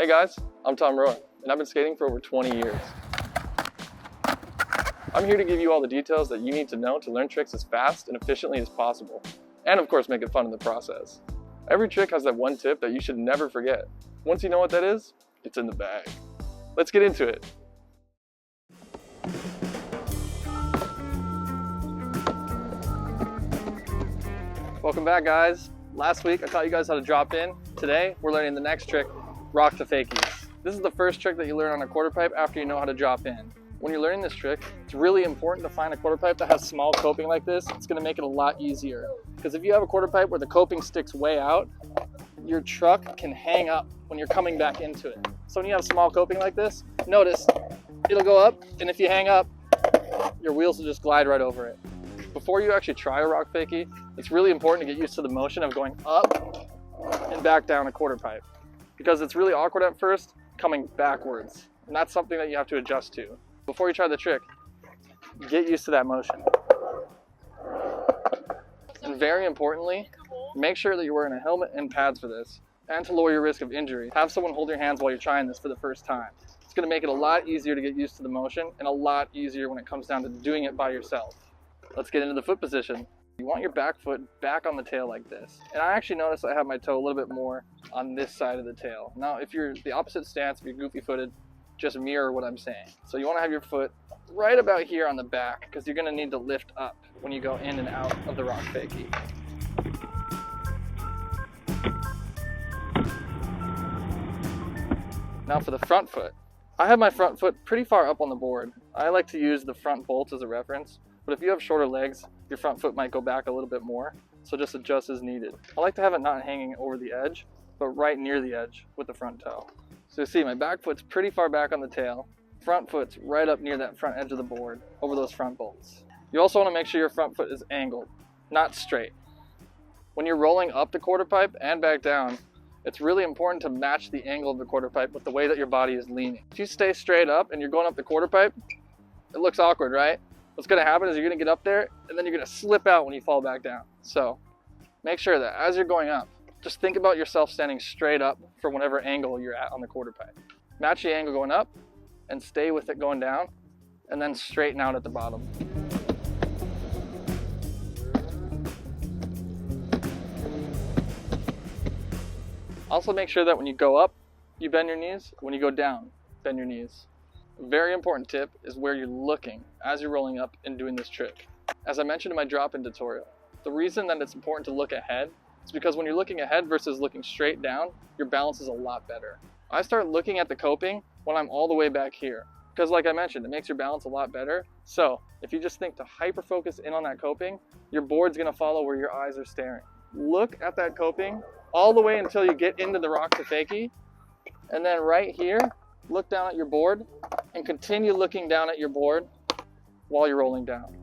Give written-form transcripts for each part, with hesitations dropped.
Hey guys, I'm Tom Roy, and I've been skating for over 20 years. I'm here to give you all the details that you need to know to learn tricks as fast and efficiently as possible, and of course make it fun in the process. Every trick has that one tip that you should never forget. Once you know what that is, it's in the bag. Let's get into it. Welcome back, guys. Last week I taught you guys how to drop in. Today we're learning the next trick, rock to fakies. This is the first trick that you learn on a quarter pipe after you know how to drop in. When you're learning this trick, it's really important to find a quarter pipe that has small coping like this. It's going to make it a lot easier. Because if you have a quarter pipe where the coping sticks way out, your truck can hang up when you're coming back into it. So when you have small coping like this, notice it'll go up, and if you hang up, your wheels will just glide right over it. Before you actually try a rock fakie, it's really important to get used to the motion of going up and back down a quarter pipe. Because it's really awkward at first, coming backwards. And that's something that you have to adjust to. Before you try the trick, get used to that motion. And very importantly, make sure that you're wearing a helmet and pads for this. And to lower your risk of injury, have someone hold your hands while you're trying this for the first time. It's going to make it a lot easier to get used to the motion and a lot easier when it comes down to doing it by yourself. Let's get into the foot position. You want your back foot back on the tail like this. And I actually notice I have my toe a little bit more on this side of the tail. Now, if you're the opposite stance, if you're goofy footed, just mirror what I'm saying. So you want to have your foot right about here on the back because you're going to need to lift up when you go in and out of the rock fakie. Now for the front foot. I have my front foot pretty far up on the board. I like to use the front bolts as a reference, but if you have shorter legs, your front foot might go back a little bit more, so just adjust as needed. I like to have it not hanging over the edge, but right near the edge with the front toe. So you see my back foot's pretty far back on the tail, front foot's right up near that front edge of the board over those front bolts. You also want to make sure your front foot is angled, not straight. When you're rolling up the quarter pipe and back down, it's really important to match the angle of the quarter pipe with the way that your body is leaning. If you stay straight up and you're going up the quarter pipe, it looks awkward, right? What's going to happen is you're going to get up there and then you're going to slip out when you fall back down. So make sure that as you're going up, just think about yourself standing straight up for whatever angle you're at on the quarter pipe. Match the angle going up and stay with it going down, and then straighten out at the bottom. Also make sure that when you go up, you bend your knees. When you go down, bend your knees. A very important tip is where you're looking as you're rolling up and doing this trick. As I mentioned in my drop-in tutorial, the reason that it's important to look ahead is because when you're looking ahead versus looking straight down, your balance is a lot better. I start looking at the coping when I'm all the way back here, because like I mentioned, it makes your balance a lot better. So if you just think to hyper-focus in on that coping, your board's gonna follow where your eyes are staring. Look at that coping all the way until you get into the rock to fakie, and then right here, look down at your board and continue looking down at your board while you're rolling down.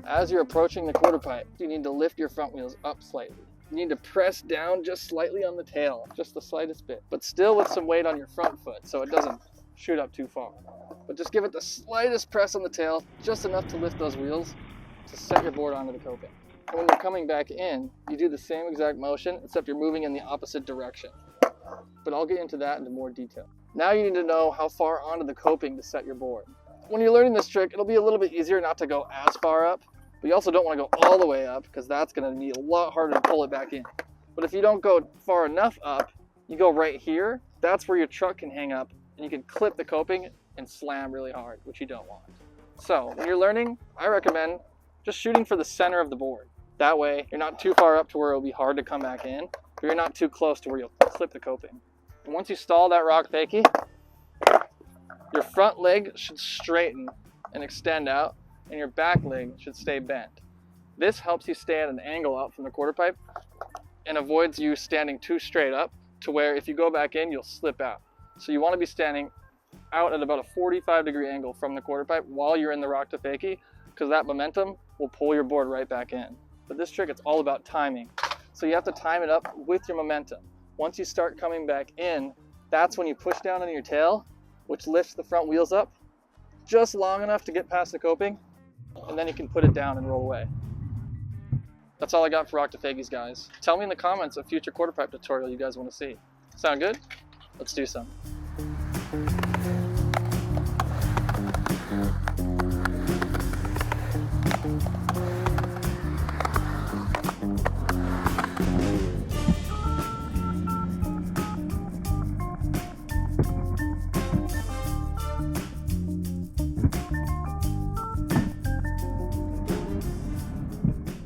As you're approaching the quarter pipe, you need to lift your front wheels up slightly. You need to press down just slightly on the tail, just the slightest bit, but still with some weight on your front foot so it doesn't shoot up too far. But just give it the slightest press on the tail, just enough to lift those wheels to set your board onto the coping. And when you're coming back in, you do the same exact motion, except you're moving in the opposite direction. But I'll get into that into more detail. Now you need to know how far onto the coping to set your board. When you're learning this trick, it'll be a little bit easier not to go as far up, but you also don't want to go all the way up because that's going to be a lot harder to pull it back in. But if you don't go far enough up, you go right here, that's where your truck can hang up and you can clip the coping and slam really hard, which you don't want. So when you're learning, I recommend just shooting for the center of the board. That way you're not too far up to where it'll be hard to come back in, but you're not too close to where you'll clip the coping. And once you stall that rock fakie, your front leg should straighten and extend out, and your back leg should stay bent. This helps you stay at an angle out from the quarter pipe and avoids you standing too straight up to where if you go back in, you'll slip out. So you want to be standing out at about a 45-degree angle from the quarter pipe while you're in the rock to fakie, because that momentum will pull your board right back in. But this trick, it's all about timing. So you have to time it up with your momentum. Once you start coming back in, that's when you push down on your tail, which lifts the front wheels up just long enough to get past the coping, and then you can put it down and roll away. That's all I got for Rock to Fakies, guys. Tell me in the comments a future quarter pipe tutorial you guys want to see. Sound good? Let's do some.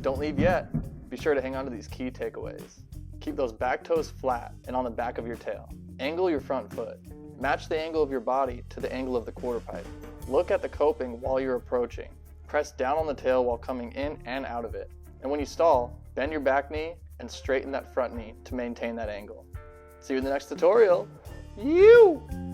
Don't leave yet. Be sure to hang on to these key takeaways. Keep those back toes flat and on the back of your tail. Angle your front foot. Match the angle of your body to the angle of the quarter pipe. Look at the coping while you're approaching. Press down on the tail while coming in and out of it. And when you stall, bend your back knee and straighten that front knee to maintain that angle. See you in the next tutorial. You!